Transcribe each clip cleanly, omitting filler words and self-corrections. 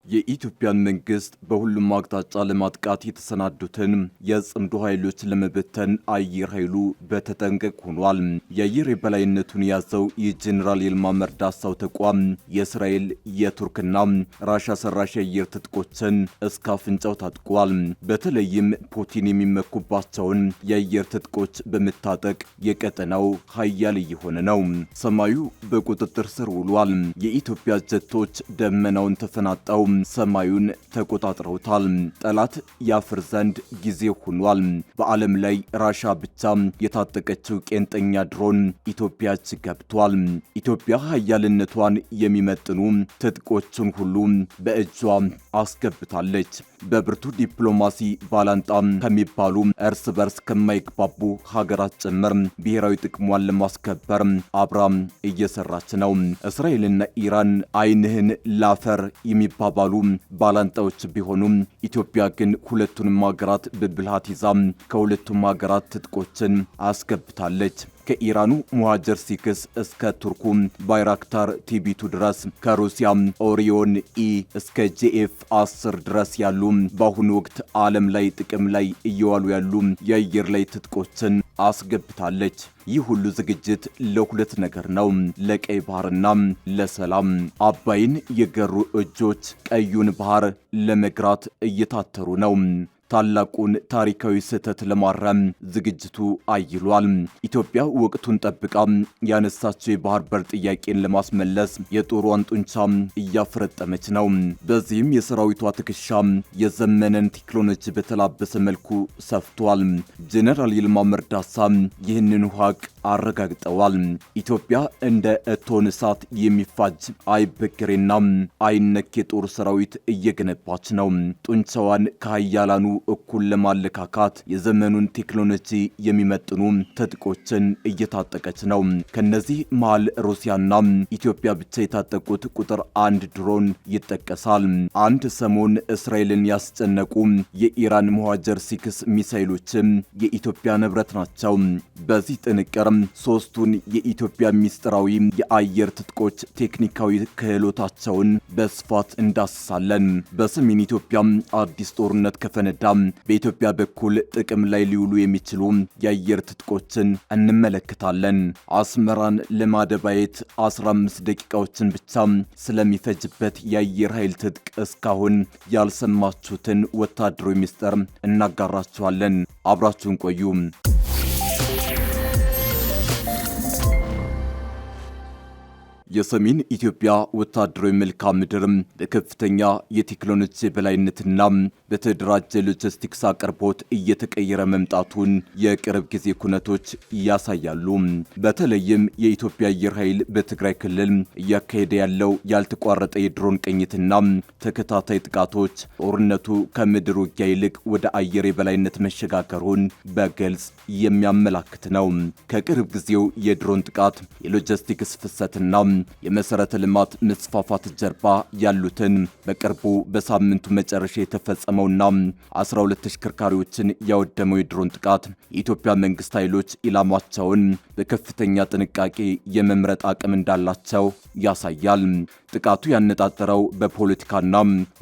የኢትዮጵያን መንግስት በሁሉም አቅጣጫ ለማጥቃት የተሰናዱትን የጽምዶ ኃይሎች ለመበተን አየር ኃይሉ በተጠንቀቅ ሆኗል። የአየር የበላይነቱን የያዘው የጄኔራል ይልማ መርዳሳው ተቋም የእስራኤል የቱርክና ራሻ ሰራሽ የአየር ትጥቆችን እስከ አፍንጫው ታጥቋል። በተለይም ፑቲን የሚመኩባቸውን የአየር ትጥቆች በመታጠቅ የቀጠናው ኃያል እየሆነ ነው። ሰማዩ በቁጥጥር ስር ውሏል። የኢትዮጵያ ጀቶች ደመናውን ተፈናጠው ሰማዩን ተቆጣጥረውታል። ጠላት ያፍር ዘንድ ጊዜ ሆኗል። በዓለም ላይ ራሻ ብቻ የታጠቀችው ቄንጠኛ ድሮን ኢትዮጵያ እጅ ገብቷል። ኢትዮጵያ ኃያልነቷን የሚመጥኑ ትጥቆችን ሁሉ በእጇ አስገብታለች። በብርቱ ዲፕሎማሲ ባላንጣ ከሚባሉ እርስ በርስ ከማይግባቡ ሀገራት ጭምር ብሔራዊ ጥቅሟን ለማስከበር አብራ እየሰራች ነው። እስራኤልና ኢራን ዓይንህን ላፈር የሚባባሉ ባላንጣዎች ቢሆኑም ኢትዮጵያ ግን ሁለቱንም ሀገራት በብልሃት ይዛ ከሁለቱም ሀገራት ትጥቆችን አስገብታለች። ከኢራኑ ሙሃጀር ሲክስ እስከ ቱርኩ ባይራክታር ቲቢቱ ድረስ ከሩሲያ ኦሪዮን ኢ እስከ ጄኤፍ 10 ድረስ ያሉ በአሁኑ ወቅት ዓለም ላይ ጥቅም ላይ እየዋሉ ያሉ የአየር ላይ ትጥቆችን አስገብታለች። ይህ ሁሉ ዝግጅት ለሁለት ነገር ነው፣ ለቀይ ባህርና ለሰላም። አባይን የገሩ እጆች ቀዩን ባህር ለመግራት እየታተሩ ነው። ታላቁን ታሪካዊ ስህተት ለማረም ዝግጅቱ አይሏል። ኢትዮጵያ ወቅቱን ጠብቃ ያነሳችው የባህር በር ጥያቄን ለማስመለስ የጦሯን ጡንቻ እያፈረጠመች ነው። በዚህም የሰራዊቷ ትከሻ የዘመነን ቴክኖሎጂ በተላበሰ መልኩ ሰፍቷል። ጄኔራል ይልማ መርዳሳ ይህንን ሀቅ አረጋግጠዋል። ኢትዮጵያ እንደ እቶን እሳት የሚፋጅ አይበገሬና አይነክ የጦር ሰራዊት እየገነባች ነው። ጡንቻዋን ከሀያላኑ እኩል ለማለካካት የዘመኑን ቴክኖሎጂ የሚመጥኑ ትጥቆችን እየታጠቀች ነው። ከነዚህ መሃል ሩሲያና ኢትዮጵያ ብቻ የታጠቁት ቁጥር 1 ድሮን ይጠቀሳል። አንድ ሰሞን እስራኤልን ያስጨነቁ የኢራን ሙሃጀር ሲክስ ሚሳይሎችም የኢትዮጵያ ንብረት ናቸው። በዚህ ጥንቅር ሶስቱን የኢትዮጵያ ሚስጥራዊ የአየር ትጥቆች ቴክኒካዊ ክህሎታቸውን በስፋት እንዳስሳለን። በሰሜን ኢትዮጵያ አዲስ ጦርነት ከፈነዳ በኢትዮጵያ በኩል ጥቅም ላይ ሊውሉ የሚችሉ የአየር ትጥቆችን እንመለከታለን። አስመራን ለማደባየት 15 ደቂቃዎችን ብቻ ስለሚፈጅበት የአየር ኃይል ትጥቅ እስካሁን ያልሰማችሁትን ወታደራዊ ሚስጥር እናጋራችኋለን። አብራችሁን ቆዩ። የሰሜን ኢትዮጵያ ወታደራዊ መልክዓ ምድር በከፍተኛ የቴክኖሎጂ በላይነትና በተደራጀ ሎጂስቲክስ አቅርቦት እየተቀየረ መምጣቱን የቅርብ ጊዜ ኩነቶች ያሳያሉ። በተለይም የኢትዮጵያ አየር ኃይል በትግራይ ክልል እያካሄደ ያለው ያልተቋረጠ የድሮን ቅኝትና ተከታታይ ጥቃቶች ጦርነቱ ከምድር ውጊያ ይልቅ ወደ አየር የበላይነት መሸጋገሩን በግልጽ የሚያመላክት ነው። ከቅርብ ጊዜው የድሮን ጥቃት የሎጂስቲክስ ፍሰትና የመሰረተ ልማት መስፋፋት ጀርባ ያሉትን በቅርቡ በሳምንቱ መጨረሻ የተፈጸመውና 12 ተሽከርካሪዎችን ያወደመው የድሮን ጥቃት የኢትዮጵያ መንግስት ኃይሎች ኢላማቸውን በከፍተኛ ጥንቃቄ የመምረጥ አቅም እንዳላቸው ያሳያል። ጥቃቱ ያነጣጠረው በፖለቲካና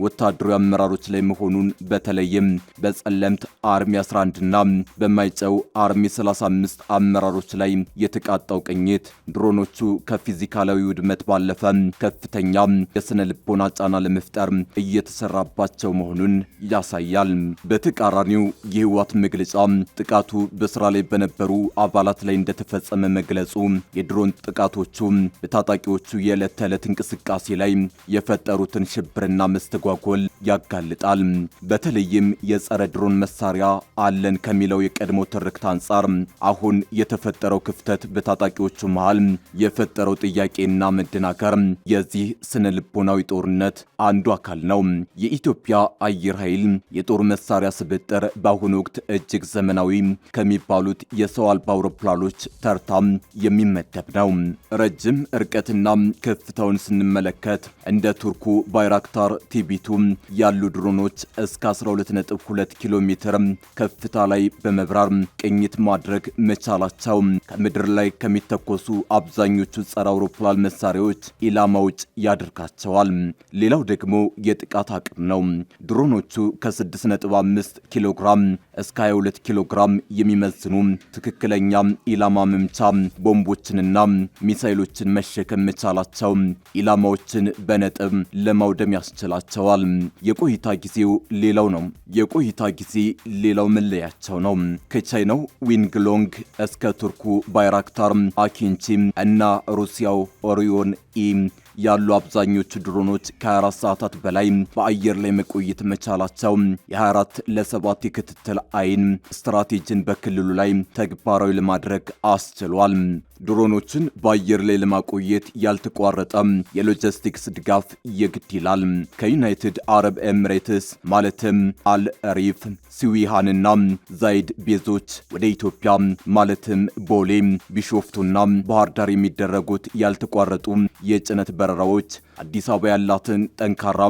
ወታደራዊ አመራሮች ላይ መሆኑን በተለይም በጸለምት አርሚ 11ና በማይጨው አርሚ 35 አመራሮች ላይ የተቃጣው ቅኝት ድሮኖቹ ከፊዚካላዊ ውድመት ባለፈ ከፍተኛ የስነ ልቦና ጫና ለመፍጠር እየተሰራባቸው መሆኑን ያሳያል። በተቃራኒው የህወሓት መግለጫ ጥቃቱ በስራ ላይ በነበሩ አባላት ላይ እንደተፈጸመ መግለጹ የድሮን ጥቃቶቹ በታጣቂዎቹ የዕለት ተዕለት እንቅስቃሴ ላይ የፈጠሩትን ሽብርና መስተጓጎል ያጋልጣል። በተለይም የጸረ ድሮን መሳሪያ አለን ከሚለው የቀድሞ ትርክት አንጻር አሁን የተፈጠረው ክፍተት በታጣቂዎቹ መሃል የፈጠረው ጥያቄና መደናገር የዚህ ስነ ልቦናዊ ጦርነት አንዱ አካል ነው። የኢትዮጵያ አየር ኃይል የጦር መሳሪያ ስብጥር በአሁኑ ወቅት እጅግ ዘመናዊ ከሚባሉት የሰው አልባ አውሮፕላኖች ተርታም የሚመደብ ነው። ረጅም ርቀትና ከፍታውን ስንመለከት እንደ ቱርኩ ባይራክታር ቲቢቱ ያሉ ድሮኖች እስከ 12.2 ኪሎ ሜትር ከፍታ ላይ በመብራር ቅኝት ማድረግ መቻላቸው ከምድር ላይ ከሚተኮሱ አብዛኞቹ ጸረ አውሮፕላን መሳሪያዎች ኢላማ ውጭ ያደርጋቸዋል። ሌላው ደግሞ የጥቃት አቅም ነው። ድሮኖቹ ከ6.5 ኪሎ ግራም እስከ 22 ኪሎ ግራም የሚመዝኑ ትክክለኛ ኢላማ መምቻ ቦምቦችንና ሚሳይሎችን መሸከም መቻላቸው ኢላማዎችን በነጥብ ለማውደም ያስችላቸዋል። የቆይታ ጊዜው ሌላው ነው። የቆይታ ጊዜ ሌላው መለያቸው ነው። ከቻይናው ዊንግሎንግ እስከ ቱርኩ ባይራክታር አኪንቺ እና ሩሲያው ኦሪዮን ኢ ያሉ አብዛኞቹ ድሮኖች ከ24 ሰዓታት በላይ በአየር ላይ መቆየት መቻላቸው የ24/7 የክትትል አይን ስትራቴጂን በክልሉ ላይ ተግባራዊ ለማድረግ አስችሏል። ድሮኖችን በአየር ላይ ለማቆየት ያልተቋረጠ የሎጂስቲክስ ድጋፍ የግድ ይላል። ከዩናይትድ አረብ ኤሚሬትስ ማለትም አልሪፍ፣ ሲዊሃንና ዛይድ ቤዞች ወደ ኢትዮጵያ ማለትም ቦሌ፣ ቢሾፍቱና ባህር ዳር የሚደረጉት ያልተቋረጡ የጭነት በረራዎች አዲስ አበባ ያላትን ጠንካራ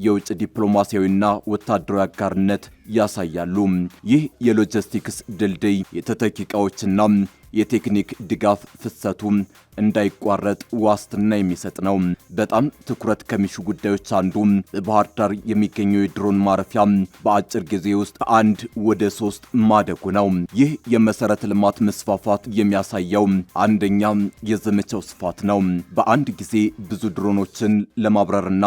የውጭ ዲፕሎማሲያዊና ወታደራዊ አጋርነት ያሳያሉ። ይህ የሎጂስቲክስ ድልድይ የተተኪ ዕቃዎችና የቴክኒክ ድጋፍ ፍሰቱ እንዳይቋረጥ ዋስትና የሚሰጥ ነው። በጣም ትኩረት ከሚሹ ጉዳዮች አንዱ በባህር ዳር የሚገኘው የድሮን ማረፊያ በአጭር ጊዜ ውስጥ ከ1 ወደ 3 ማደጉ ነው። ይህ የመሰረተ ልማት መስፋፋት የሚያሳየው አንደኛ የዘመቻው ስፋት ነው። በአንድ ጊዜ ብዙ ድሮኖችን ለማብረርና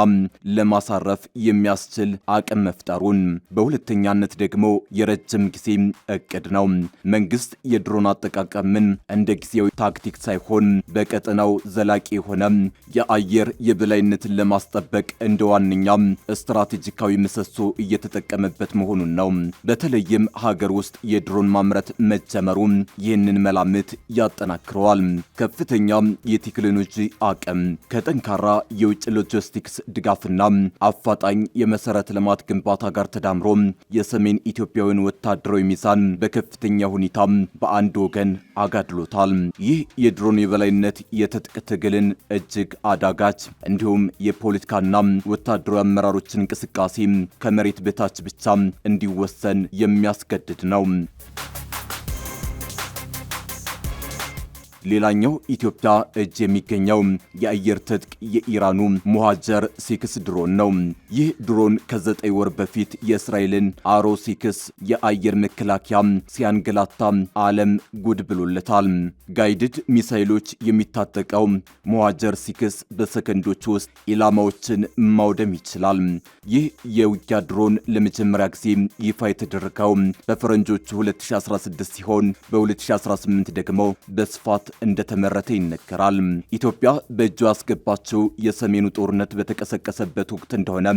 ለማሳረፍ የሚያስችል አቅም መፍጠሩን፣ በሁለተኛነት ደግሞ የረጅም ጊዜ እቅድ ነው። መንግስት የድሮን አጠቃቀምን እንደ ጊዜያዊ ታክቲክ ሳይሆን በቀጠናው ዘላቂ የሆነ የአየር የበላይነትን ለማስጠበቅ እንደ ዋነኛ ስትራቴጂካዊ ምሰሶ እየተጠቀመበት መሆኑን ነው። በተለይም ሀገር ውስጥ የድሮን ማምረት መጀመሩ ይህንን መላምት ያጠናክረዋል። ከፍተኛ የቴክኖሎጂ አቅም ከጠንካራ የውጭ ሎጂስቲክስ ድጋፍና አፋጣኝ የመሰረተ ልማት ግንባታ ጋር ተዳምሮ የሰሜን ኢትዮጵያውያን ወታደራዊ ሚዛን በከፍተኛ ሁኔታ በአንድ ወገን አጋድሎታል። ይህ የድሮን የበላይነት የትጥቅ ትግልን እጅግ አዳጋች እንዲሁም የፖለቲካና ወታደራዊ አመራሮችን እንቅስቃሴ ከመሬት በታች ብቻ እንዲወሰን የሚያስገድድ ነው። ሌላኛው ኢትዮጵያ እጅ የሚገኘው የአየር ትጥቅ የኢራኑ ሙሃጀር 6 ድሮን ነው። ይህ ድሮን ከ9 ወር በፊት የእስራኤልን አሮ 6 የአየር መከላከያ ሲያንገላታ ዓለም ጉድ ብሎለታል። ጋይድድ ሚሳይሎች የሚታጠቀው ሙሃጀር 6 በሰከንዶች ውስጥ ኢላማዎችን ማውደም ይችላል። ይህ የውጊያ ድሮን ለመጀመሪያ ጊዜ ይፋ የተደረገው በፈረንጆቹ 2016 ሲሆን በ2018 ደግሞ በስፋት እንደተመረተ ይነገራል። ኢትዮጵያ በእጇ ያስገባችው የሰሜኑ ጦርነት በተቀሰቀሰበት ወቅት እንደሆነ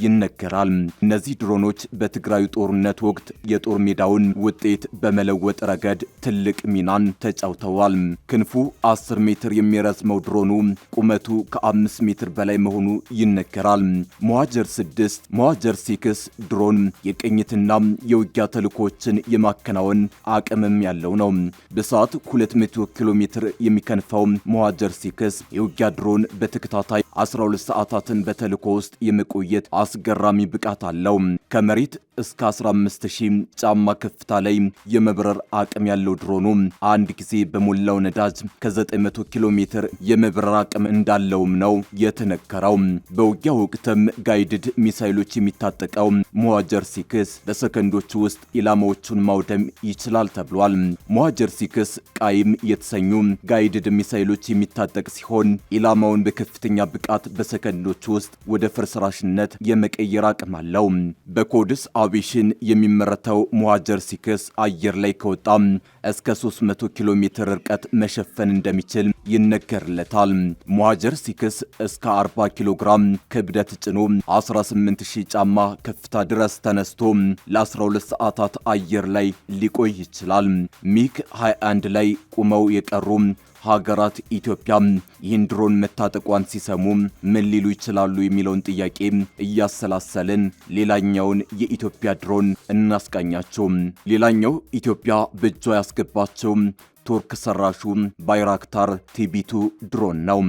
ይነገራል። እነዚህ ድሮኖች በትግራዩ ጦርነት ወቅት የጦር ሜዳውን ውጤት በመለወጥ ረገድ ትልቅ ሚናን ተጫውተዋል። ክንፉ 10 ሜትር የሚረዝመው ድሮኑ ቁመቱ ከ5 ሜትር በላይ መሆኑ ይነገራል። ሙሃጀር 6 ድሮን የቅኝትና የውጊያ ተልዕኮችን የማከናወን አቅምም ያለው ነው። በሰዓት 200 ኪሎ ሜትር የሚከንፈው ሙሃጀር 6 የውጊያ ድሮን በተከታታይ 12 ሰዓታትን በተልዕኮ ውስጥ የመቆየት አስገራሚ ብቃት አለው። ከመሬት እስከ 15000 ጫማ ከፍታ ላይ የመብረር አቅም ያለው ድሮኑ አንድ ጊዜ በሞላው ነዳጅ ከ900 ኪሎ ሜትር የመብረር አቅም እንዳለውም ነው የተነገረው። በውጊያ ወቅትም ጋይድድ ሚሳይሎች የሚታጠቀው ሙሃጀር 6 በሰከንዶች ውስጥ ኢላማዎቹን ማውደም ይችላል ተብሏል። ሙሃጀር 6 ቃይም የተሰኙ ጋይድድ ሚሳይሎች የሚታጠቅ ሲሆን ኢላማውን በከፍተኛ ብቃት በሰከንዶች ውስጥ ወደ ፍርስራሽነት የመቀየር አቅም አለው። በኮድስ አቪሽን የሚመረተው ሙሃጀር 6 አየር ላይ ከወጣ እስከ 300 ኪሎ ሜትር ርቀት መሸፈን እንደሚችል ይነገርለታል። ሙሃጀር 6 እስከ 40 ኪሎ ግራም ክብደት ጭኖ 18000 ጫማ ከፍታ ድረስ ተነስቶ ለ12 ሰዓታት አየር ላይ ሊቆይ ይችላል። ሚግ 21 ላይ ቁመው የቀሩ ሀገራት ኢትዮጵያ ይህን ድሮን መታጠቋን ሲሰሙ ምን ሊሉ ይችላሉ የሚለውን ጥያቄ እያሰላሰልን ሌላኛውን የኢትዮጵያ ድሮን እናስቃኛቸው። ሌላኛው ኢትዮጵያ በእጇ ያስገባቸው ቱርክ ሰራሹ ባይራክታር ቲቢ2 ድሮን ነው።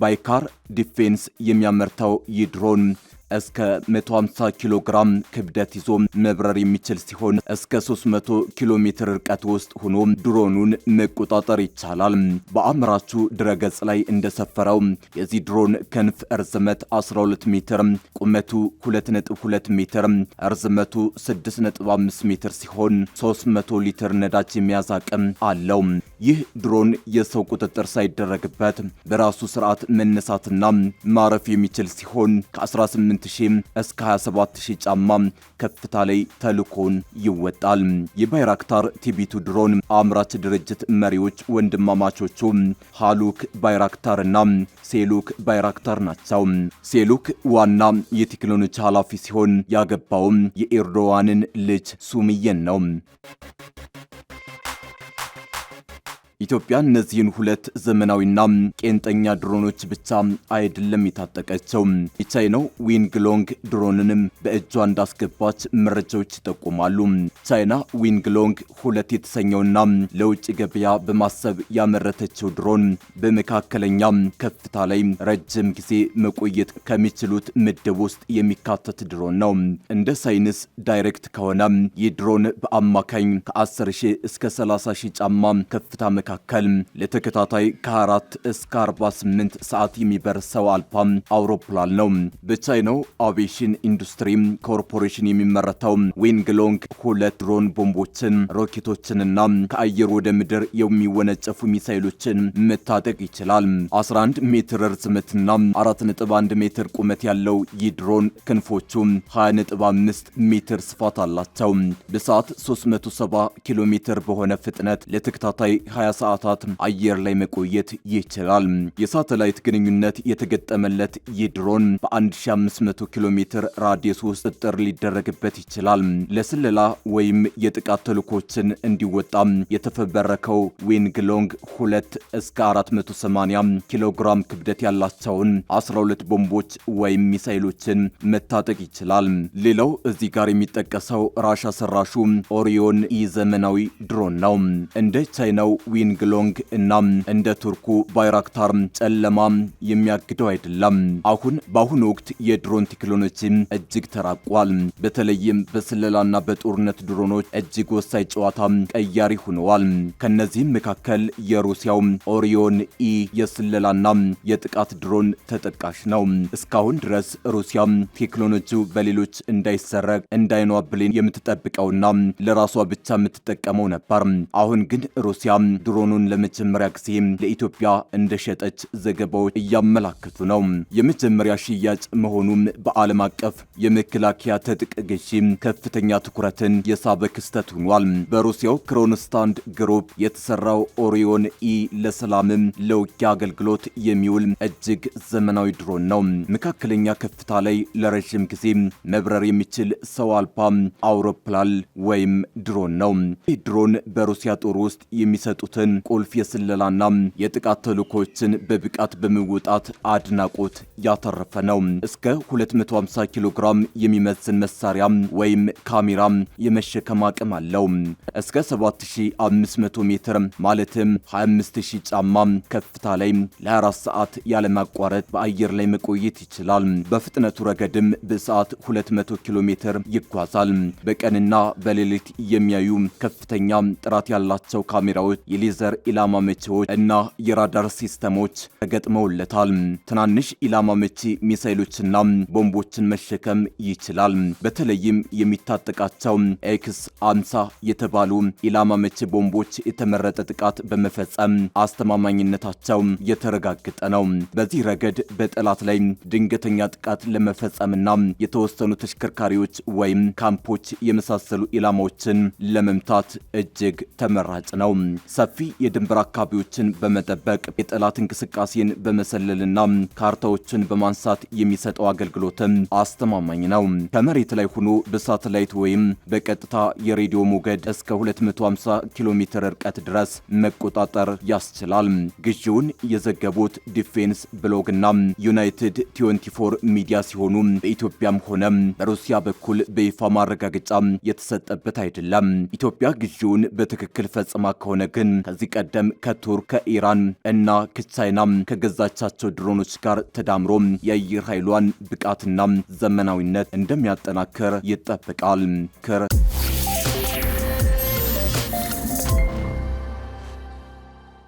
ባይካር ዲፌንስ የሚያመርተው ይህ ድሮን እስከ 150 ኪሎ ግራም ክብደት ይዞ መብረር የሚችል ሲሆን እስከ 300 ኪሎ ሜትር ርቀት ውስጥ ሆኖ ድሮኑን መቆጣጠር ይቻላል። በአምራቹ ድረገጽ ላይ እንደሰፈረው የዚህ ድሮን ክንፍ ርዝመት 12 ሜትር፣ ቁመቱ 2.2 ሜትር፣ ርዝመቱ 6.5 ሜትር ሲሆን 300 ሊትር ነዳጅ የሚያዝ አቅም አለው። ይህ ድሮን የሰው ቁጥጥር ሳይደረግበት በራሱ ስርዓት መነሳትና ማረፍ የሚችል ሲሆን ከ18000 እስከ 27000 ጫማ ከፍታ ላይ ተልኮን ይወጣል። የባይራክታር ቲቢቱ ድሮን አምራች ድርጅት መሪዎች ወንድማማቾቹ ሃሉክ ባይራክታርና ሴሉክ ባይራክታር ናቸው። ሴሉክ ዋና የቴክኖሎጂ ኃላፊ ሲሆን ያገባውም የኤርዶዋንን ልጅ ሱምየን ነው። ኢትዮጵያ እነዚህን ሁለት ዘመናዊና ቄንጠኛ ድሮኖች ብቻ አይደለም የታጠቀችው። የቻይናው ዊንግሎንግ ድሮንንም በእጇ እንዳስገባች መረጃዎች ይጠቁማሉ። ቻይና ዊንግሎንግ 2 የተሰኘውና ለውጭ ገበያ በማሰብ ያመረተችው ድሮን በመካከለኛ ከፍታ ላይ ረጅም ጊዜ መቆየት ከሚችሉት ምድብ ውስጥ የሚካተት ድሮን ነው። እንደ ሳይንስ ዳይሬክት ከሆነ ይህ ድሮን በአማካኝ ከ10000 እስከ 30000 ጫማ ከፍታ መካከል ለተከታታይ ከ4 እስከ 48 ሰዓት የሚበር ሰው አልባ አውሮፕላን ነው። በቻይናው አቪዬሽን ኢንዱስትሪ ኮርፖሬሽን የሚመረተው ዊንግሎንግ 2 ድሮን ቦምቦችን፣ ሮኬቶችንና ከአየር ወደ ምድር የሚወነጨፉ ሚሳይሎችን መታጠቅ ይችላል። 11 ሜትር ርዝመትና 4.1 ሜትር ቁመት ያለው ይህ ድሮን ክንፎቹ 20.5 ሜትር ስፋት አላቸው። በሰዓት 370 ኪሎ ሜትር በሆነ ፍጥነት ለተከታታይ 20 ሰዓታት አየር ላይ መቆየት ይችላል። የሳተላይት ግንኙነት የተገጠመለት ይህ ድሮን በ1500 ኪሎ ሜትር ራዲየስ ውስጥ ቁጥጥር ሊደረግበት ይችላል። ለስለላ ወይም የጥቃት ተልዕኮችን እንዲወጣ የተፈበረከው ዊንግሎንግ 2 እስከ 480 ኪሎ ግራም ክብደት ያላቸውን 12 ቦምቦች ወይም ሚሳይሎችን መታጠቅ ይችላል። ሌላው እዚህ ጋር የሚጠቀሰው ራሻ ሰራሹ ኦሪዮን ኢ ዘመናዊ ድሮን ነው። እንደ ቻይናው ዊንግሎንግ እና እንደ ቱርኩ ባይራክታር ጨለማ የሚያግደው አይደለም። በአሁኑ ወቅት የድሮን ቴክኖሎጂ እጅግ ተራቋል። በተለይም በስለላና በጦርነት ድሮኖች እጅግ ወሳኝ ጨዋታ ቀያሪ ሆነዋል። ከነዚህም መካከል የሩሲያው ኦሪዮን ኢ የስለላና የጥቃት ድሮን ተጠቃሽ ነው። እስካሁን ድረስ ሩሲያ ቴክኖሎጂው በሌሎች እንዳይሰረቅ እንዳይኗ ብሌን የምትጠብቀውና ለራሷ ብቻ የምትጠቀመው ነበር። አሁን ግን ሩሲያ ድሮኑን ለመጀመሪያ ጊዜ ለኢትዮጵያ እንደሸጠች ዘገባዎች እያመላከቱ ነው። የመጀመሪያ ሽያጭ መሆኑም በዓለም አቀፍ የመከላከያ ትጥቅ ግዢ ከፍተኛ ትኩረትን የሳበ ክስተት ሆኗል። በሩሲያው ክሮንስታንድ ግሩፕ የተሰራው ኦሪዮን ኢ ለሰላምም ለውጊያ አገልግሎት የሚውል እጅግ ዘመናዊ ድሮን ነው። መካከለኛ ከፍታ ላይ ለረጅም ጊዜ መብረር የሚችል ሰው አልባ አውሮፕላን ወይም ድሮን ነው። ይህ ድሮን በሩሲያ ጦር ውስጥ የሚሰጡትን ቁልፍ የስለላና የጥቃት ተልዕኮችን በብቃት በመወጣት አድናቆት ያተረፈ ነው። እስከ 250 ኪሎ ግራም የሚመዝን መሳሪያ ወይም ካሜራ የመሸከም አቅም አለው። እስከ 7500 ሜትር ማለትም 25000 ጫማ ከፍታ ላይ ለ24 ሰዓት ያለማቋረጥ በአየር ላይ መቆየት ይችላል። በፍጥነቱ ረገድም በሰዓት 200 ኪሎ ሜትር ይጓዛል። በቀንና በሌሊት የሚያዩ ከፍተኛ ጥራት ያላቸው ካሜራዎች፣ የሌዘር ኢላማ መቺዎች እና የራዳር ሲስተሞች ተገጥመውለታል። ትናንሽ ኢላማ መቺ ሚሳይሎችና ቦምቦችን መሸከም ይችላል። በተለይም የሚታጠቃቸው ኤክስ 50 የተባሉ ኢላማ መቺ ቦምቦች የተመረጠ ጥቃት በመፈጸም አስተማማኝነታቸው የተረጋገጠ ነው። በዚህ ረገድ በጠላት ላይ ድንገተኛ ጥቃት ለመፈጸምና የተወሰኑ ተሽከርካሪዎች ወይም ካምፖች የመሳሰሉ ኢላማዎችን ለመምታት እጅግ ተመራጭ ነው። ሰፊ የድንበር አካባቢዎችን በመጠበቅ የጠላት እንቅስቃሴን በመሰለልና ካርታዎችን በማንሳት የሚሰጠው አገልግሎትም አስተማማኝ ነው። ከመሬት ላይ ሆኖ በሳተላይት ወይም በቀጥታ የሬዲዮ ሞገድ እስከ 250 ኪሎ ሜትር ርቀት ድረስ መቆጣጠር ያስችላል። ግዢውን የዘገቡት ዲፌንስ ብሎግና ዩናይትድ 24 ሚዲያ ሲሆኑ በኢትዮጵያም ሆነ በሩሲያ በኩል በይፋ ማረጋገጫ የተሰጠበት አይደለም። ኢትዮጵያ ግዢውን በትክክል ፈጽማ ከሆነ ግን ከዚህ ቀደም ከቱርክ ከኢራን እና ከቻይና ከገዛቻቸው ድሮኖች ጋር ተዳምሮ የአየር ኃይሏን ብቃትና ዘመናዊነት እንደሚያጠናክር ይጠበቃል።